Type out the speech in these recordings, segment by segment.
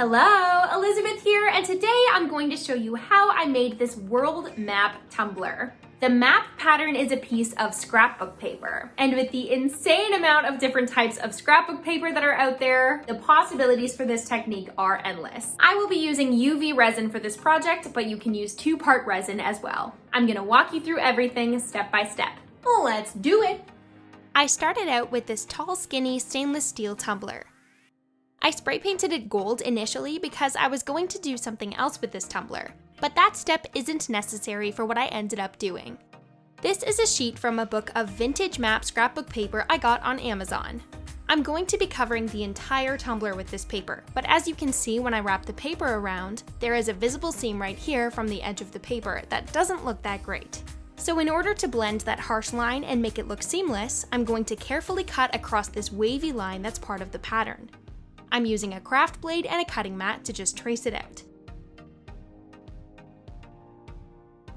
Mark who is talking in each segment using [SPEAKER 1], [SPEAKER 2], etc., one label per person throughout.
[SPEAKER 1] Hello, Elizabeth here, and today I'm going to show you how I made this world map tumbler. The map pattern is a piece of scrapbook paper, and with the insane amount of different types of scrapbook paper that are out there, the possibilities for this technique are endless. I will be using UV resin for this project, but you can use 2-part resin as well. I'm gonna walk you through everything step by step. Let's do it!
[SPEAKER 2] I started out with this tall, skinny stainless steel tumbler. I spray painted it gold initially because I was going to do something else with this tumbler, but that step isn't necessary for what I ended up doing. This is a sheet from a book of vintage map scrapbook paper I got on Amazon. I'm going to be covering the entire tumbler with this paper, but as you can see when I wrap the paper around, there is a visible seam right here from the edge of the paper that doesn't look that great. So in order to blend that harsh line and make it look seamless, I'm going to carefully cut across this wavy line that's part of the pattern. I'm using a craft blade and a cutting mat to just trace it out.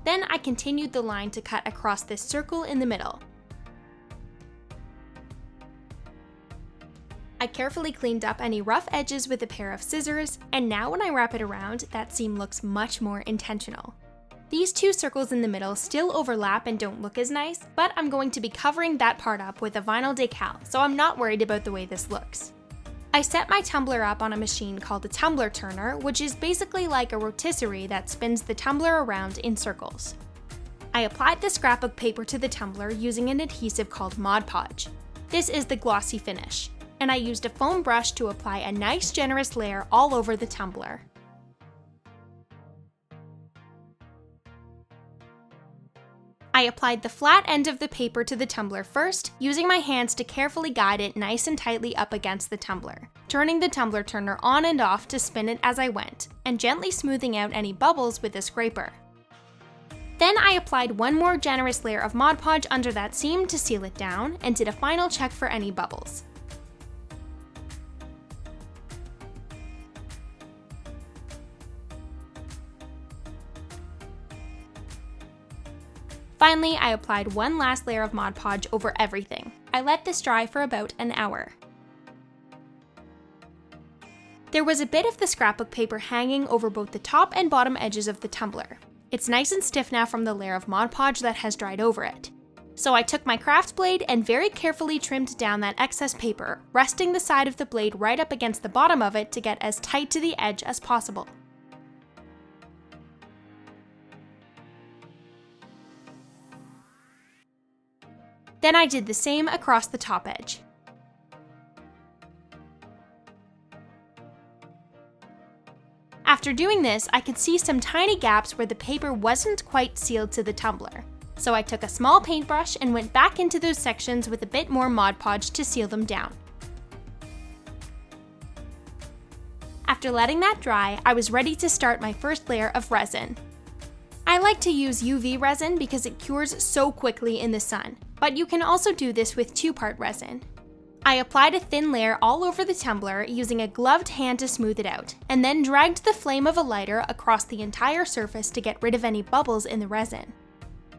[SPEAKER 2] Then I continued the line to cut across this circle in the middle. I carefully cleaned up any rough edges with a pair of scissors, and now when I wrap it around, that seam looks much more intentional. These two circles in the middle still overlap and don't look as nice, but I'm going to be covering that part up with a vinyl decal, so I'm not worried about the way this looks. I set my tumbler up on a machine called a tumbler turner, which is basically like a rotisserie that spins the tumbler around in circles. I applied the scrapbook paper to the tumbler using an adhesive called Mod Podge. This is the glossy finish, and I used a foam brush to apply a nice generous layer all over the tumbler. I applied the flat end of the paper to the tumbler first, using my hands to carefully guide it nice and tightly up against the tumbler, turning the tumbler turner on and off to spin it as I went, and gently smoothing out any bubbles with a scraper. Then I applied one more generous layer of Mod Podge under that seam to seal it down, and did a final check for any bubbles. Finally, I applied one last layer of Mod Podge over everything. I let this dry for about an hour. There was a bit of the scrapbook paper hanging over both the top and bottom edges of the tumbler. It's nice and stiff now from the layer of Mod Podge that has dried over it. So I took my craft blade and very carefully trimmed down that excess paper, resting the side of the blade right up against the bottom of it to get as tight to the edge as possible. Then I did the same across the top edge. After doing this, I could see some tiny gaps where the paper wasn't quite sealed to the tumbler. So I took a small paintbrush and went back into those sections with a bit more Mod Podge to seal them down. After letting that dry, I was ready to start my first layer of resin. I like to use UV resin because it cures so quickly in the sun, but you can also do this with 2-part resin. I applied a thin layer all over the tumbler using a gloved hand to smooth it out, and then dragged the flame of a lighter across the entire surface to get rid of any bubbles in the resin.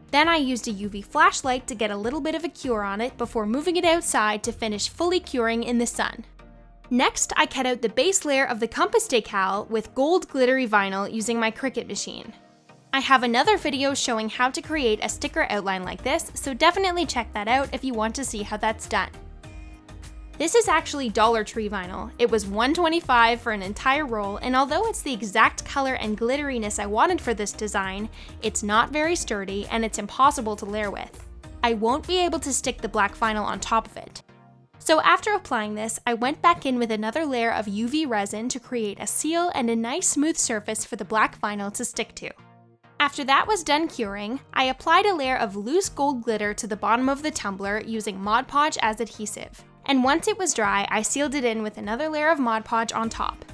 [SPEAKER 2] Then I used a UV flashlight to get a little bit of a cure on it before moving it outside to finish fully curing in the sun. Next, I cut out the base layer of the compass decal with gold glittery vinyl using my Cricut machine. I have another video showing how to create a sticker outline like this, so definitely check that out if you want to see how that's done. This is actually Dollar Tree vinyl. It was $1.25 for an entire roll, and although it's the exact color and glitteriness I wanted for this design, it's not very sturdy and it's impossible to layer with. I won't be able to stick the black vinyl on top of it. So after applying this, I went back in with another layer of UV resin to create a seal and a nice smooth surface for the black vinyl to stick to. After that was done curing, I applied a layer of loose gold glitter to the bottom of the tumbler using Mod Podge as adhesive. And once it was dry, I sealed it in with another layer of Mod Podge on top.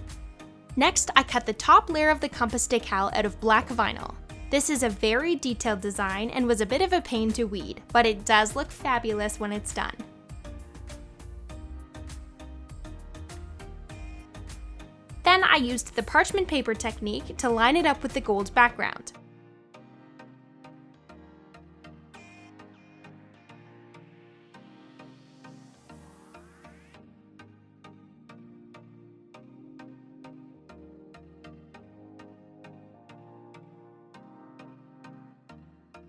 [SPEAKER 2] Next, I cut the top layer of the compass decal out of black vinyl. This is a very detailed design and was a bit of a pain to weed, but it does look fabulous when it's done. Then I used the parchment paper technique to line it up with the gold background.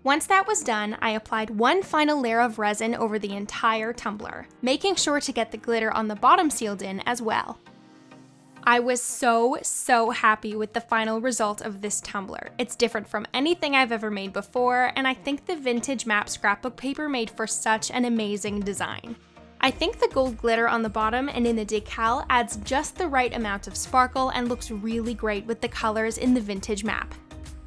[SPEAKER 2] Once that was done, I applied one final layer of resin over the entire tumbler, making sure to get the glitter on the bottom sealed in as well. I was so happy with the final result of this tumbler. It's different from anything I've ever made before, and I think the vintage map scrapbook paper made for such an amazing design. I think the gold glitter on the bottom and in the decal adds just the right amount of sparkle and looks really great with the colors in the vintage map.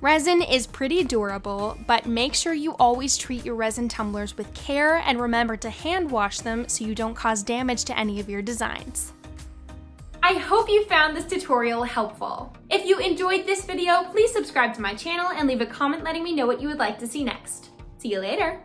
[SPEAKER 2] Resin is pretty durable, but make sure you always treat your resin tumblers with care and remember to hand wash them so you don't cause damage to any of your designs.
[SPEAKER 1] I hope you found this tutorial helpful. If you enjoyed this video, please subscribe to my channel and leave a comment letting me know what you would like to see next. See you later!